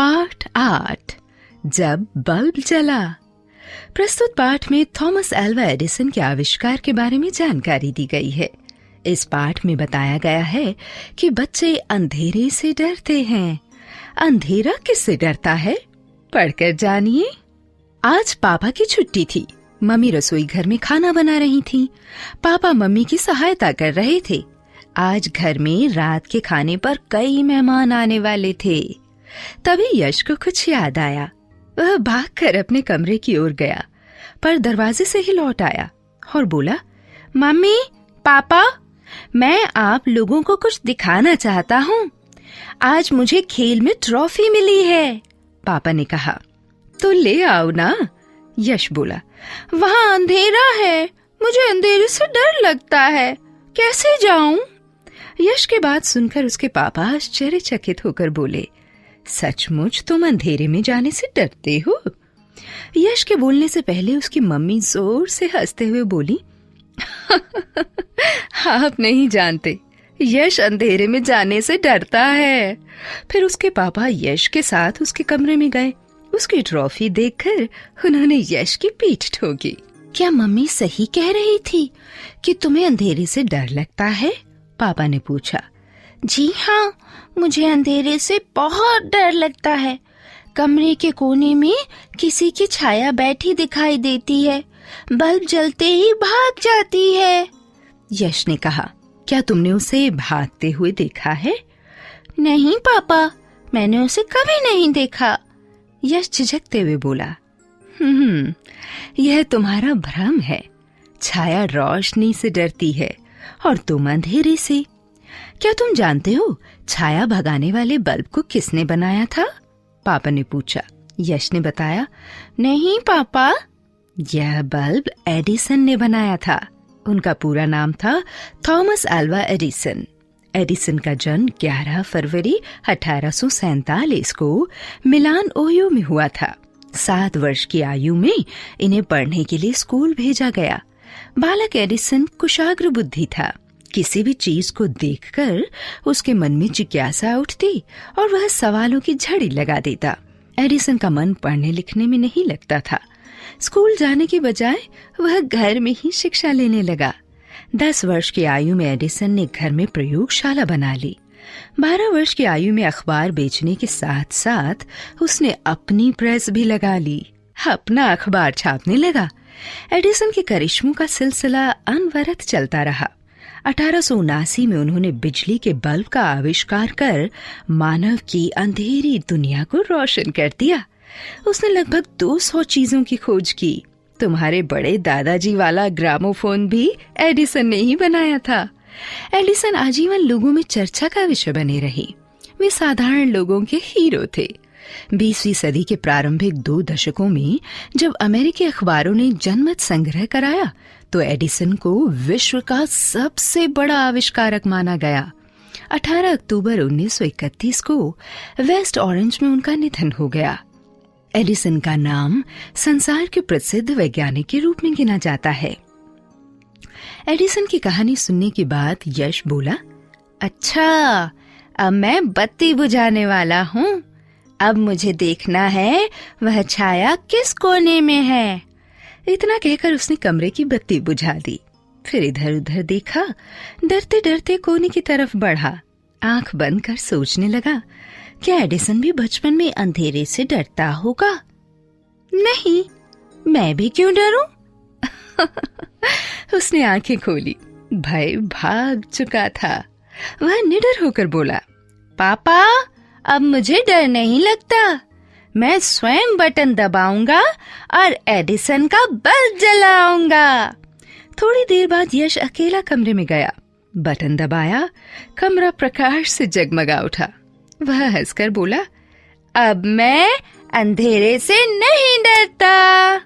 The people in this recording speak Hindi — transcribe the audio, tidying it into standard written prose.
पाठ 8 जब बल्ब जला। प्रस्तुत पाठ में थॉमस अल्वा एडिसन के आविष्कार के बारे में जानकारी दी गई है। इस पाठ में बताया गया है कि बच्चे अंधेरे से डरते हैं। अंधेरा किससे डरता है, पढ़कर जानिए। आज पापा की छुट्टी थी। मम्मी रसोई घर में खाना बना रही थी। पापा मम्मी की सहायता कर रहे थे। आज घर में रात के खाने पर कई मेहमान आने वाले थे। तभी यश को कुछ याद आया। वह भागकर अपने कमरे की ओर गया, पर दरवाजे से ही लौट आया और बोला, मम्मी, पापा, मैं आप लोगों को कुछ दिखाना चाहता हूँ। आज मुझे खेल में ट्रॉफी मिली है। पापा ने कहा, तो ले आओ ना। यश बोला, वहाँ अंधेरा है, मुझे अंधेरे से डर लगता है, कैसे जाऊं? यश के बात सुनकर उसके पापा आश्चर्यचकित होकर बोले, सचमुच तुम अंधेरे में जाने से डरते हो? यश के बोलने से पहले उसकी मम्मी जोर से हंसते हुए बोली, आप नहीं जानते, यश अंधेरे में जाने से डरता है। फिर उसके पापा यश के साथ उसके कमरे में गए। उसकी ट्रॉफी देखकर उन्होंने यश की पीठ ठोकी। क्या मम्मी सही कह रही थी कि तुम्हें अंधेरे से डर लगता है? पापा ने पूछा। जी हाँ, मुझे अंधेरे से बहुत डर लगता है। कमरे के कोने में किसी की छाया बैठी दिखाई देती है, बल्ब जलते ही भाग जाती है। यश ने कहा, क्या तुमने उसे भागते हुए देखा है? नहीं पापा, मैंने उसे कभी नहीं देखा। यश झिझकते हुए बोला, यह तुम्हारा भ्रम है। छाया रोशनी से डरती है और तुम अंधेरे से। क्या तुम जानते हो छाया भगाने वाले बल्ब को किसने बनाया था? पापा ने पूछा। यश ने बताया, नहीं पापा, यह बल्ब एडिसन ने बनाया था। उनका पूरा नाम था थॉमस अल्वा एडिसन। एडिसन का जन्म 11 फरवरी 1847 को मिलान ओयो में हुआ था। 7 वर्ष की आयु में इन्हें पढ़ने के लिए स्कूल भेजा गया। बालक एडिसन कुशाग्र बुद्धि था। किसी भी चीज को देखकर उसके मन में जिज्ञासा उठती और वह सवालों की झड़ी लगा देता। एडिसन का मन पढ़ने लिखने में नहीं लगता था। स्कूल जाने के बजाय वह घर में ही शिक्षा लेने लगा। 10 वर्ष की आयु में एडिसन ने घर में प्रयोगशाला बना ली। 12 वर्ष की आयु में अखबार बेचने के साथ साथ उसने अपनी प्रेस भी लगा ली। अपना अखबार छापने लगा। एडिसन के करिश्मों का सिलसिला अनवरत चलता रहा। 1879 में उन्होंने बिजली के बल्ब का आविष्कार कर मानव की अंधेरी दुनिया को रोशन कर दिया। उसने लगभग 200 चीजों की खोज की। तुम्हारे बड़े दादाजी वाला ग्रामोफोन भी एडिसन ने ही बनाया था। एडिसन आजीवन लोगों में चर्चा का विषय बने रहे। वे साधारण लोगों के हीरो थे। 20वीं सदी के प्रारंभिक 2 दशकों में जब अमेरिकी अखबारों ने जनमत संग्रह कराया तो एडिसन को विश्व का सबसे बड़ा आविष्कारक माना गया। 18 अक्टूबर 1931 को वेस्ट ऑरेंज में उनका निधन हो गया। एडिसन का नाम संसार के प्रसिद्ध वैज्ञानिक के रूप में गिना जाता है। एडिसन की कहानी सुनने के बाद यश बोला, अच्छा, अब मैं बत्ती बुझाने वाला हूँ। अब मुझे देखना है वह छाया किस कोने में है। इतना कहकर उसने कमरे की बत्ती बुझा दी। फिर इधर उधर देखा, डरते डरते कोने की तरफ बढ़ा। आंख बंद कर सोचने लगा, क्या एडिसन भी बचपन में अंधेरे से डरता होगा? नहीं, मैं भी क्यों डरूं? उसने आंखें खोली। भय भाग चुका था। वह निडर होकर बोला, पापा, अब मुझे डर नहीं लगता। मैं स्वयं बटन दबाऊंगा और एडिसन का बल्ब जलाऊंगा। थोड़ी देर बाद यश अकेला कमरे में गया। बटन दबाया, कमरा प्रकाश से जगमगा उठा। वह हंसकर बोला, अब मैं अंधेरे से नहीं डरता।